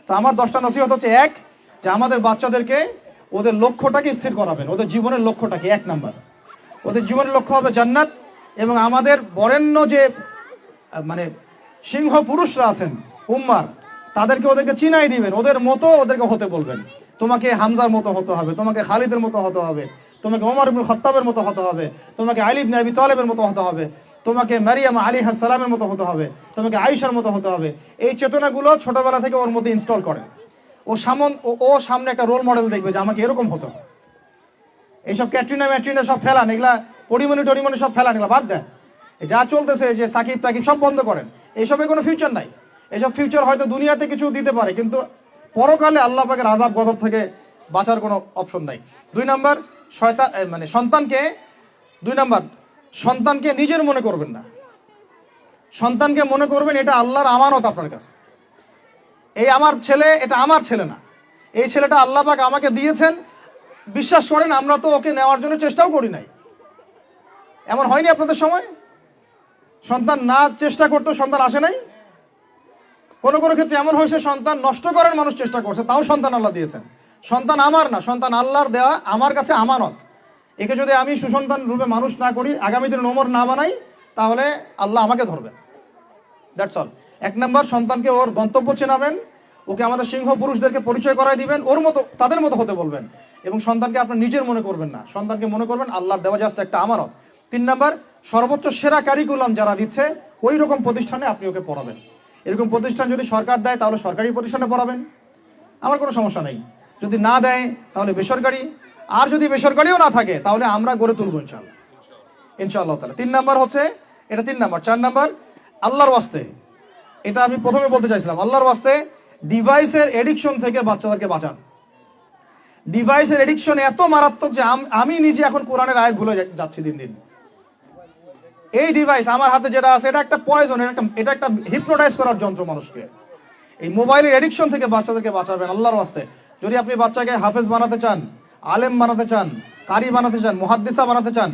তো আমার 10টা নসিহত হচ্ছে, এক, যে আমাদের বাচ্চাদেরকে ওদের লক্ষ্যটাকে স্থির করাবেন, ওদের জীবনের লক্ষ্যটাকে। 1 নাম্বার, ওদের জীবনের লক্ষ্য হবে জান্নাত। এবং আমাদের বরেণ্য যে মানে সিংহ পুরুষরা আছেন উম্মার, ওদেরকে চিনাই দিবেন, ওদের মতো ওদেরকে হতে বলবেন। তোমাকে হামজার মতো হতে হবে, তোমাকে খালিদের মতো হতে হবে, তোমাকে ওমর ইবনে খাত্তাবের মতো হতে হবে, তোমাকে আলী ইবনে আবি তালেবের মতো হতে হবে, তোমাকে মারিয়াম আলাইহিস সালামের মতো হতে হবে, তোমাকে আয়েশার মতো হতে হবে। এই চেতনাগুলো ছোটবেলা থেকে ওর মধ্যে ইনস্টল করে। ও সামনে একটা রোল মডেল দেখবে যে আমাকে এরকম হতে হবে। এইসব ম্যাট্রিনা সব ফেলান, এগুলা পরিমণি সব ফেলান, এগুলা বাদ দেন। যা চলতেছে যে সাকিব টাকিব সব বন্ধ করেন, এইসবে কোনো ফিউচার নাই। এইসব ফিউচার হয়তো দুনিয়াতে কিছু দিতে পারে, কিন্তু পরকালে আল্লাহ পাকের আযাব গজব থেকে বাঁচার কোনো অপশন নাই। 2 নাম্বার, সন্তানকে নিজের মনে করবেন না। সন্তানকে মনে করবেন এটা আল্লাহর আমানত আপনার কাছে। এই আমার ছেলে, এটা আমার ছেলে না, এই ছেলেটা আল্লাহ পাক আমাকে দিয়েছেন। বিশ্বাস করেন, আমরা তো ওকে নেওয়ার জন্য চেষ্টাও করি নাই। এমন হয়নি আপনাদের সময়? সন্তান না চেষ্টা করতো সন্তান আসে নাই? কোনো ক্ষেত্রে এমন হয়েছে সন্তান নষ্ট করার মানুষ চেষ্টা করছে, তাও সন্তান আল্লাহ দিয়েছেন। সন্তান আমার না, সন্তান আল্লাহর দেওয়া, আমার কাছে আমানত। একে যদি আমি সুসন্তান রূপে মানুষ না করি, আগামী দিনে ওমর না বানাই, তাহলে আল্লাহ আমাকে ধরবেন। That's all. 1 নাম্বার, সন্তানকে ওর গন্তব্য চেনাবেন, ওকে আমাদের সিংহ পুরুষদেরকে পরিচয় করাই দিবেন, ওর মতো তাদের মতো হতে বলবেন। এবং সন্তানকে আপনার নিজের মনে করবেন না, সন্তানকে মনে করবেন আল্লাহর দেওয়া জাস্ট একটা আমানত। 3 নাম্বার, সর্বোচ্চ সেরা কারিকুলাম যারা দিচ্ছে ওই রকম প্রতিষ্ঠানে আপনি ওকে পড়াবেন। এরকম প্রতিষ্ঠান যদি সরকার দেয় তাহলে সরকারি প্রতিষ্ঠানে পড়াবেন, আমার কোনো সমস্যা নেই। যদি না দেয় তাহলে বেসরকারি, আর যদি বেসরকারিও না থাকে তাহলে আমরা গড়ে তুলবো ইনশাআল্লাহ তাআলা। 3 নাম্বার হচ্ছে এটা, 3 নাম্বার। 4 নাম্বার, আল্লাহর ওয়াস্তে, এটা আমি প্রথমে বলতে চাইছিলাম, আল্লাহর ওয়াস্তে ডিভাইসের এডিকশন থেকে বাচ্চাদেরকে বাঁচান। ডিভাইসের এডিকশন এত মারাত্মক যে আমি নিজে এখন কোরআনের আয়াত ভুলে যাচ্ছি দিন দিন। এই ডিভাইস আমার হাতে যেটা আছে, এটা একটা পয়জন, এটা একটা হিপনোটাইজ করার যন্ত্র মানুষকে। এই মোবাইলের এডিকশন থেকে বাচ্চাদেরকে বাঁচাবেন আল্লাহর ওয়াস্তে। যদি আপনি বাচ্চাকে হাফেজ বানাতে চান, আলেম বানাতে চান, কারি বানাতে চান, মুহাদ্দিসা বানাতে চান,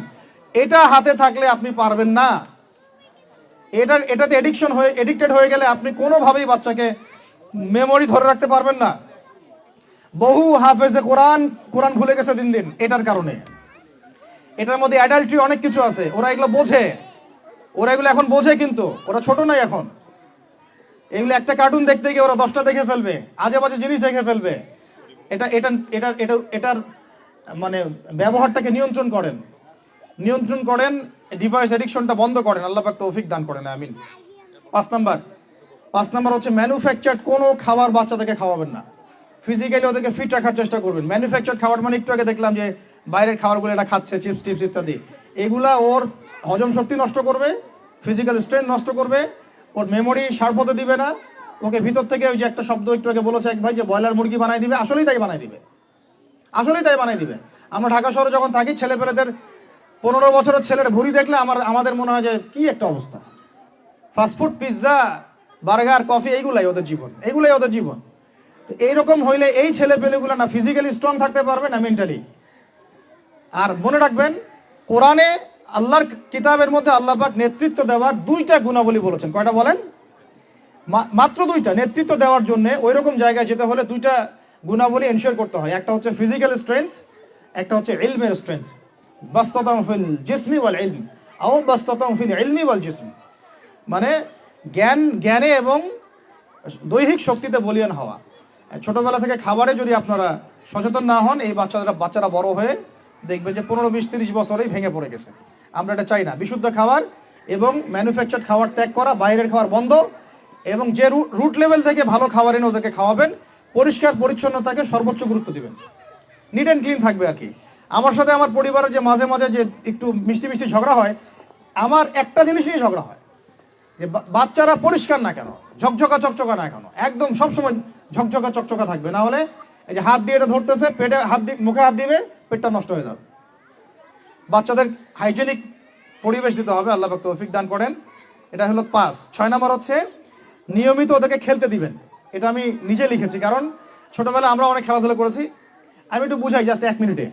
এটা হাতে থাকলে আপনি পারবেন না। এটাতে এডিক্টেড হয়ে গেলে আপনি কোনোভাবেই বাচ্চাকে মেমোরি ধরে রাখতে পারবেন না। বহু হাফেজে কোরআন ভুলে গেছে দিন দিন এটার কারণে। এটার মধ্যে অ্যাডাল্ট্রি অনেক কিছু আছে, ওরা এগুলো এখন বোঝে, কিন্তু ওরা ছোট নাই এখন। এগুলো একটা কার্টুন দেখতে গিয়ে ওরা 10টা দেখে ফেলবে, আজে বাজে জিনিস দেখে ফেলবে। এটার মানে ব্যবহারটাকে নিয়ন্ত্রণ করেন, ডিভাইস এডিকশনটা বন্ধ করেন। আল্লাহ পাক তৌফিক দান করেন, আমিন। 5 নাম্বার হচ্ছে ম্যানুফ্যাকচার্ড কোনো খাবার বাচ্চাদেরকে খাওয়াবেন না। ফিজিক্যালি ওদেরকে ফিট রাখার চেষ্টা করবেন। ম্যানুফ্যাকচার্ড খাবার মানে একটু আগে দেখলাম যে বাইরের খাবারগুলো এটা খাচ্ছে, চিপস ইত্যাদি, এগুলা ওর হজম শক্তি নষ্ট করবে, ফিজিক্যাল স্ট্রেংথ নষ্ট করবে, ওর মেমোরি শার্প হতে দিবে না। ওকে ভিতর থেকে ওই যে একটা শব্দ একটু আগে বলেছে এক ভাই, যে ব্রয়লার মুরগি বানাই দিবে, আসলেই তাই বানাই দিবে। আমরা ঢাকা শহরে যখন থাকি, ছেলেপেলেদের 15 বছরের ছেলের ভুঁড়ি দেখলে আমাদের মনে হয় যে কি একটা অবস্থা। ফাস্টফুড, পিৎজা, বার্গার, কফি, এইগুলাই ওদের জীবন। তো এইরকম হইলে এই ছেলেপেলেগুলো না ফিজিক্যালি স্ট্রং থাকতে পারবে না মেন্টালি। আর মনে রাখবেন, কোরআনে আল্লাহর কিতাবের মধ্যে আল্লাহ পাক নেতৃত্ব দেওয়ার 2টা গুণাবলী বলেছেন। কয়টা বলেন? মাত্র 2টা। নেতৃত্ব দেওয়ার জন্য ওই রকম জায়গায় যেতে হলে 2টা গুণাবলী এনশিওর করতে হয়। একটা হচ্ছে ফিজিক্যাল স্ট্রেংথ, একটা হচ্ছে ইলমের স্ট্রেংথ। বাসতাতাম ফিল জিসমি ওয়াল ইলম আও বাসতাতাম ফিল ইলমি ওয়াল জিসম, মানে জ্ঞানে এবং দৈহিক শক্তিতে বলীয়ান হওয়া। ছোটবেলা থেকে খাবারে যদি আপনারা সচেতন না হন, এই বাচ্চারা বড় হয়ে দেখবে যে 15, 20, 30 বছরেই ভেঙে পড়ে গেছে। আমরা এটা চাই না। বিশুদ্ধ খাবার এবং ম্যানুফ্যাকচার্ড খাবার ত্যাগ করা, বাইরের খাবার বন্ধ, এবং যে রুট লেভেল থেকে ভালো খাবার এনে ওদেরকে খাওয়াবেন। পরিষ্কার পরিচ্ছন্নতাকে সর্বোচ্চ গুরুত্ব দিবেন, নিট অ্যান্ড ক্লিন থাকবে আর কি। আমার সাথে আমার পরিবারের যে মাঝে মাঝে যে একটু মিষ্টি ঝগড়া হয়, আমার একটা জিনিস নিয়ে ঝগড়া হয়, যে বাচ্চারা পরিষ্কার না কেন, চকচকা না কেন, একদম সবসময় চকচকা থাকবে। না হলে এই যে হাত দিয়ে এটা ধরতেছে, পেটে হাত দিয়ে, মুখে হাত দিবে, পেটটা নষ্ট হয়ে যাবে। বাচ্চাদের হাইজেনিক পরিবেশ দিতে হবে, আল্লাহ পাক তৌফিক দান করেন। এটা হলো 5। 6 নাম্বার হচ্ছে নিয়মিত ওদেরকে খেলতে দিবেন। এটা আমি নিজে লিখেছি, কারণ ছোটবেলায় আমরা অনেক খেলাধুলা করেছি। আমি একটু বুঝাই জাস্ট 1 মিনিটে।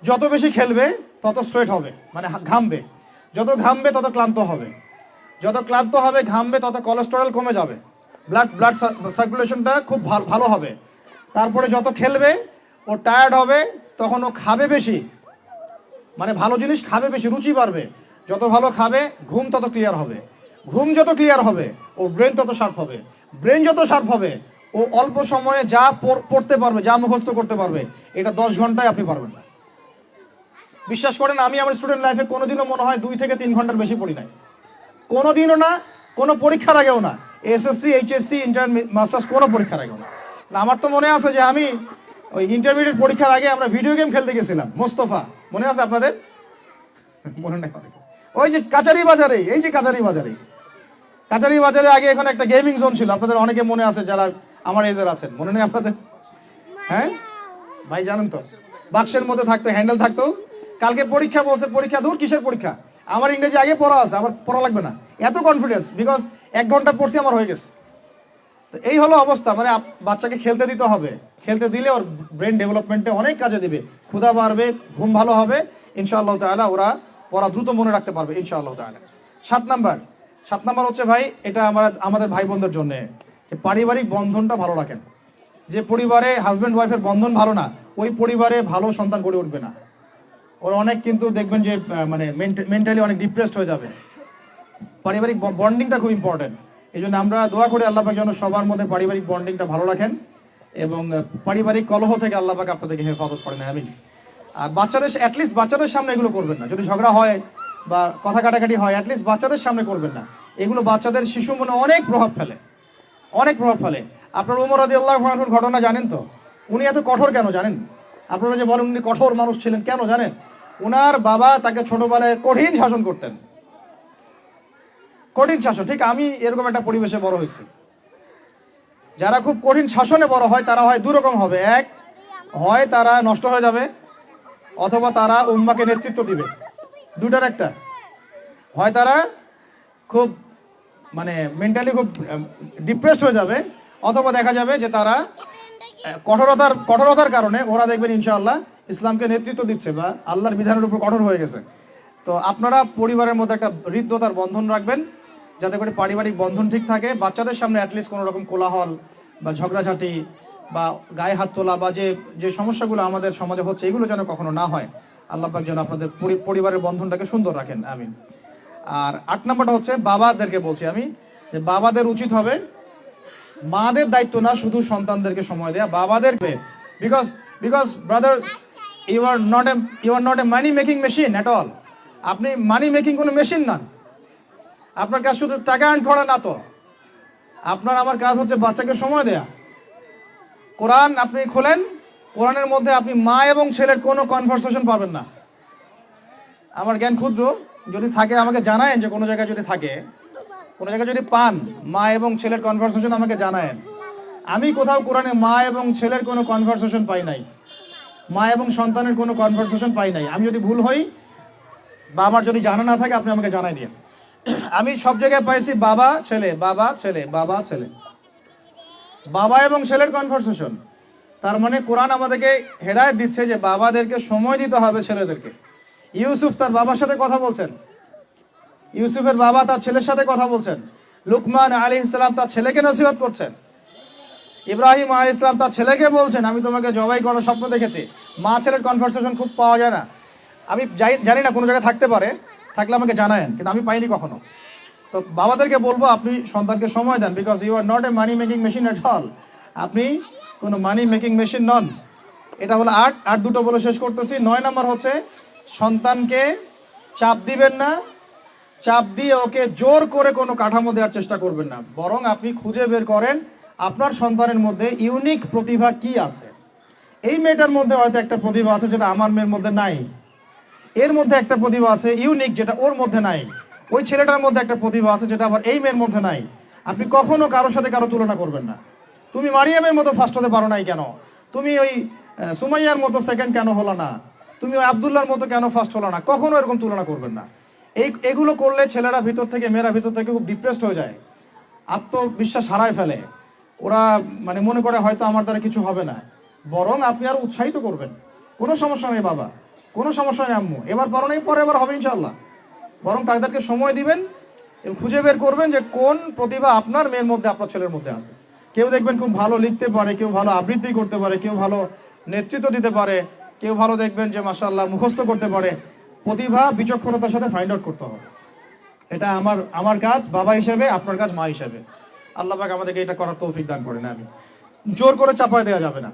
যত বেশি খেলবে তত সোয়েট হবে, মানে ঘামবে। যত ঘামবে তত ক্লান্ত হবে, ঘামবে তত কোলেস্টেরল কমে যাবে। ব্লাড সার্কুলেশনটা খুব ভালো হবে। তারপরে যত খেলবে ও টায়ার্ড হবে, তখন ও খাবে বেশি, মানে ভালো জিনিস খাবে বেশি, রুচি বাড়বে। যত ভালো খাবে ঘুম তত ক্লিয়ার হবে, ঘুম যত ক্লিয়ার হবে ও ব্রেন তত শার্প হবে, ব্রেন যত শার্প হবে ও অল্প সময়ে যা পড়তে পারবে, যা মুখস্থ করতে পারবে, এটা 10 ঘন্টায় আপনি পারবেন না। বিশ্বাস করেন, আমি আমার স্টুডেন্ট লাইফে কোনোদিনও মনে হয় 2 থেকে 3 ঘন্টার বেশি পড়ি নাই, কোনোদিনও না, কোনো পরীক্ষার আগেও না, এসএসসি, এইচএসসি, ইন্টার, মাস্টার্স, কোনো পরীক্ষার আগেও না। আমার তো মনে আছে যে আমি ওই ইন্টারমিডিয়েট পরীক্ষার আগে আমরা ভিডিও গেম খেলতে গেছিলাম, মোস্তফা, মনে আছে আপনাদের? মনে নেই? ওই যে কাচারি বাজারে, এই যে কাচারি বাজারে আগে এখানে একটা গেমিং জোন ছিল, আপনাদের অনেকে মনে আছে যারা আমার এজের আছেন, মনে নেই আপনাদের? হ্যাঁ ভাই, জানেন তো, বাক্সের মধ্যে থাকতো, হ্যান্ডেল থাকতো। কালকে পরীক্ষা বলছে, পরীক্ষা দূর, কিসের পরীক্ষা, আমার ইংরেজি আগে পড়া আছে, আমার পড়া লাগবে না, এত কনফিডেন্স, বিকজ 1 ঘন্টা পড়ছি, আমার হয়ে গেছে। তো এই হলো অবস্থা, মানে বাচ্চাকে খেলতে দিতে হবে, খেলতে দিলে ওর ব্রেন ডেভেলপমেন্টে অনেক কাজে দিবে, ক্ষুধা বাড়বে, ঘুম ভালো হবে, ইনশাআল্লাহ তাআলা ওরা পড়া দ্রুত মনে রাখতে পারবে ইনশাআল্লাহ তাআলা। 7 নাম্বার হচ্ছে ভাই, এটা আমাদের ভাই বোনদের জন্য, যে পারিবারিক বন্ধনটা ভালো রাখেন। যে পরিবারে হাজব্যান্ড ওয়াইফের বন্ধন ভালো না, ওই পরিবারে ভালো সন্তান গড়ে উঠবে না। ওরা অনেক কিন্তু দেখবেন যে মানে মেন্টালি অনেক ডিপ্রেসড হয়ে যাবে। পারিবারিক বন্ডিংটা খুব ইম্পর্টেন্ট। এই জন্য আমরা দোয়া করি আল্লাহ পাক যেন সবার মধ্যে পারিবারিক বন্ডিংটা ভালো রাখেন এবং পারিবারিক কলহ থেকে আল্লাহ পাক আপনাদেরকে হেফাজত করেন, আমিন। আর অ্যাটলিস্ট বাচ্চাদের সামনে এগুলো করবেন না, যদি ঝগড়া হয় বা কথা কাটাকাটি হয়, অ্যাটলিস্ট বাচ্চাদের সামনে করবেন না। এগুলো বাচ্চাদের শিশু মনে অনেক প্রভাব ফেলে, অনেক প্রভাব ফেলে। আপনার ওমর রাদিয়াল্লাহু আনহুর ঘটনা জানেন তো? উনি এত কঠোর কেন জানেন? আপনারা যে বলেন উনি কঠোর মানুষ ছিলেন, কেন জানেন? ওনার বাবা তাকে ছোটবেলায় কঠিন শাসন করতেন, কঠিন শাসন। ঠিক আমি এরকম একটা পরিবেশে বড় হয়েছি। যারা খুব কঠিন শাসনে বড় হয় তারা হয় দুরকম হবে, এক হয় তারা নষ্ট হয়ে যাবে, অথবা তারা উম্মাকে নেতৃত্ব দিবে, দুটার একটা। হয় তারা খুব মানে মেন্টালি খুব ডিপ্রেসড হয়ে যাবে, অথবা দেখা যাবে যে তারা কঠোরতার কারণে ওরা দেখবেন ইনশাআল্লাহ ইসলামকে নেতৃত্ব দিচ্ছে বা আল্লাহর বিধানের উপর কঠোর হয়ে গেছে। তো আপনারা পরিবারের মধ্যে একটা হৃদ্যতার বন্ধন রাখবেন, যাতে করে পারিবারিক বন্ধন ঠিক থাকে। বাচ্চাদের সামনে অ্যাটলিস্ট কোনো রকম কোলাহল বা ঝগড়াঝাটি বা গায়ে হাত তোলা বা যে সমস্যাগুলো আমাদের সমাজে হচ্ছে, এগুলো যেন কখনো না হয়। আল্লাহ পাক যেন আপনাদের পরিবারের বন্ধনটাকে সুন্দর রাখেন, আমিন। আর 8 নাম্বারটা হচ্ছে বাবাদেরকে বলছি আমি, যে বাবাদের উচিত হবে মাদের দায়িত্ব না শুধু সন্তানদেরকে সময় দেয়া, বাবাদেরকে। Because brother, you are not a money making machine at all. আপনি মানি মেকিং কোনো মেশিন না, আপনার কাজ শুধু টাকা আর্ন করা না তো, আপনার আমার কাজ হচ্ছে বাচ্চাকে সময় দেয়া। কোরআন আপনি খোলেন, কোরআনের মধ্যে আপনি মা এবং ছেলের কোনো কনভারসেশন পাবেন না। আমার জ্ঞান ক্ষুদ্র, যদি থাকে আমাকে জানায়েন, যে কোনো জায়গায় যদি থাকে, কোনো জায়গায় যদি পান মা এবং ছেলের কনভারসেশন আমাকে জানায়েন। আমি কোথাও কোরআনে মা এবং ছেলের কোনো কনভারসেশন পাই নাই, মা এবং সন্তানের কোনো কনভারসেশন পাই নাই। আমি যদি ভুল হই বা আমার যদি জানা না থাকে আপনি আমাকে জানাই দিন। আমি সব জায়গায় পাইছি বাবা ছেলে, বাবা ছেলে, বাবা ছেলে, বাবা এবং ছেলের কনভারসেশন। তার মানে কোরআন আমাদেরকে হেদায়েত দিচ্ছে যে বাবাদেরকে সময় দিতে হবে ছেলেদেরকে। ইউসুফ তার বাবার সাথে কথা বলছেন, ইউসুফের বাবা তার ছেলের সাথে কথা বলছেন, লুকমান আলাইহিস সালাম তার ছেলেকে নসিহত করছেন, ইব্রাহিম আলাইহিস সালাম তার ছেলেকে বলছেন আমি তোমাকে জবাই করার স্বপ্ন দেখেছি। মা ছেলের কনভারসেশন খুব পাওয়া যায় না। আমি জানি না কোনো জায়গায় থাকতে পারে, থাকলে আমাকে জানায়েন, কিন্তু আমি পাইনি কখনো। তো বাবাদেরকে বলবো আপনি সন্তানকে সময় দেন, because you are not a money making machine at all. আপনি কোনো মানি মেকিং মেশিন নন। এটা হলো 8 দুটো বলে শেষ করতেছি। 9 নাম্বার হচ্ছে সন্তানকে চাপ দিবেন না, চাপ দিয়ে ওকে জোর করে কোনো কাঠামো দেওয়ার চেষ্টা করবেন না, বরং আপনি খুঁজে বের করেন আপনার সন্তানের মধ্যে ইউনিক প্রতিভা কি আছে। এই মেয়েটার মধ্যে হয়তো একটা প্রতিভা আছে যেটা আমার মেয়ের মধ্যে নাই, এর মধ্যে একটা প্রতিভা আছে ইউনিক যেটা ওর মধ্যে নাই, ওই ছেলেটার মধ্যে একটা প্রতিভা আছে যেটা আবার এই মেয়ের মধ্যে নাই। আপনি কখনো কারোর সাথে কারো তুলনা করবেন না। তুমি মারিয়ামের মতো ফার্স্ট হতে পারো নাই কেন, তুমি ওই সুমাইয়ার মতো সেকেন্ড কেন হলো না, তুমি ওই আবদুল্লাহর মতো কেন ফার্স্ট হলো না, কখনো এরকম তুলনা করবেন না। এগুলো করলে ছেলেরা ভিতর থেকে, মেয়েরা ভিতর থেকে খুব ডিপ্রেসড হয়ে যায়, আত্মবিশ্বাস হারায় ফেলে। ওরা মানে মনে করে হয়তো আমার দ্বারা কিছু হবে না। বরং আপনি আরো উৎসাহিত করবেন, কোনো সমস্যা নেই বাবা, কোনো সমস্যা নেই আম্মু, এবার পারো নেই পরে এবার হবে ইনশাআল্লাহ। বরং তাদেরকে সময় দিবেন, এবং খুঁজে বের করবেন যে কোন প্রতিভা আপনার মেয়ের মধ্যে, আপনার ছেলের মধ্যে আছে। কেউ দেখবেন খুব ভালো লিখতে পারে, কেউ ভালো আবৃত্তি করতে পারে, কেউ ভালো নেতৃত্ব দিতে পারে, কেউ ভালো দেখবেন যে মাশাআল্লাহ মুখস্থ করতে পারে। প্রতিভা বিচক্ষণতার সাথে ফাইন্ড আউট করতে হবে। এটা আমার কাজ বাবা হিসেবে, আপনার কাজ মা হিসেবে। আল্লাহ পাক আমাদেরকে এটা করার তৌফিক দান করেন। আমি জোর করে চাপায় দেওয়া যাবে না।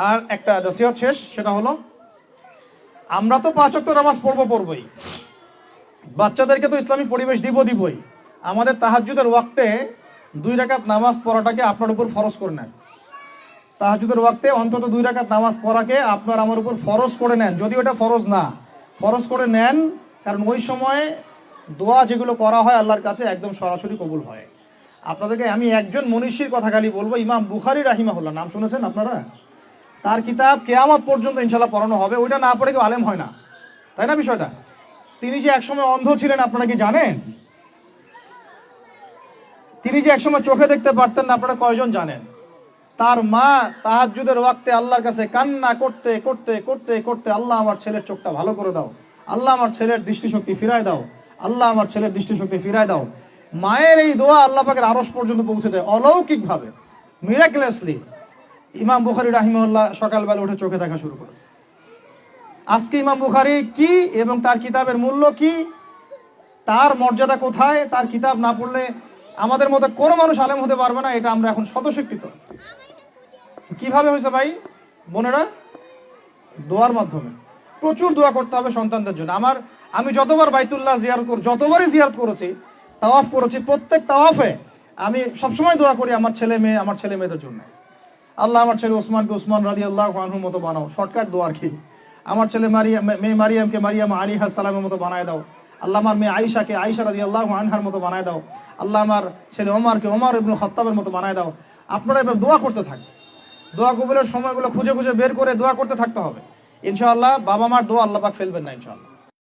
আর একটা নসিহত শেষ, সেটা হলো আমরা তো 5 ওয়াক্ত নামাজ পড়বই, বাচ্চাদেরকে তো ইসলামী পরিবেশ দিবই। আমাদের তাহাজ্জুদের ওয়াক্তে 2 রাকাত নামাজ পড়াটাকে আপনার উপর ফরজ করে নেন। তাহাজ্জুদের ওয়াক্তে অন্তত 2 রাকাত নামাজ পড়াকে আপনার আমার উপর ফরজ করে নেন, যদি ওটা ফরজ না, ফরজ করে নেন। কারণ ওই সময় দোয়া যেগুলো করা হয় আল্লাহর কাছে একদম সরাসরি কবুল হয়। আপনাদেরকে আমি একজন মনীষীর কথা খালি বলবো, ইমাম বুখারী রাহিমাহুল্লাহ, নাম শুনেছেন আপনারা? তার কিতাব কিয়ামত পর্যন্ত ইনশাআল্লাহ পড়ানো হবে। ওইটা না পড়ে কেউ আলেম হয় না, তাই না বিষয়টা? তিনি যে একসময় অন্ধ ছিলেন আপনারা কি জানেন? তিনি যে একসময় চোখে দেখতে পারতেন না, আপনারা কয়জন জানেন? তার মা তাহাজ্জুদের ওয়াক্তে আল্লাহর কাছে কান্না করতে করতে করতে করতে, আল্লাহ আমার ছেলের চোখটা ভালো করে দাও, আল্লাহ আমার ছেলের দৃষ্টিশক্তি ফিরায় দাও, আল্লাহ আমার ছেলের দৃষ্টিশক্তি ফিরায় দাও। মায়ের এই দোয়া আল্লাহ পাকের আরশ পর্যন্ত পৌঁছে দেয় অলৌকিকভাবে, মিরাকুলাসলি। ইমাম বুখারী রাহিমাহুল্লাহ সকালবেলা উঠে চোখে দেখা শুরু করেছে। আজকে ইমাম বুখারী কি এবং তার কিতাবের মূল্য কি, তার মর্যাদা কোথায়, তার কিতাব না পড়লে আমাদের মতো কোনো মানুষ আলেম হতে পারবে না, এটা আমরা এখন স্বতঃস্বীকৃত। কিভাবে হয়েছে ভাই বোনেরা? দোয়ার মাধ্যমে। প্রচুর দোয়া করতে হবে সন্তানদের জন্য। আমি যতবার বাইতুল্লাহ যতবারই জিয়ারত করেছি, তাওয়াফ করেছি, প্রত্যেক তাওয়াফে আমি সবসময় দোয়া করি আমার ছেলে মেয়েদের জন্য। আল্লাহ আমার ছেলে ওসমানকে ওসমান রাদিয়াল্লাহু আনহুর মতো বানাও। শর্টকাট দোয়া আর কি। আমার ছেলে মেয়ে মারিয়ামকে মারিয়াম আলাইহিস সালামের মতো বানায় দাও। আল্লাহ আমার মেয়ে আয়েশাকে আয়েশা রাদিয়াল্লাহু আনহার মতো বানায় দাও। আল্লাহ আমার ছেলে ওমরকে ওমর ইবনে খাত্তাবের মতো বানায় দাও। আপনারা এবার দোয়া করতে থাকেন। দোয়া কবুলের সময়গুলো খুঁজে খুঁজে বের করে দোয়া করতে থাকতে হবে। ইনশাআল্লাহ বাবা মার দোয়া আল্লাহ পাক ফেলবেন না ইনশাআল্লাহ।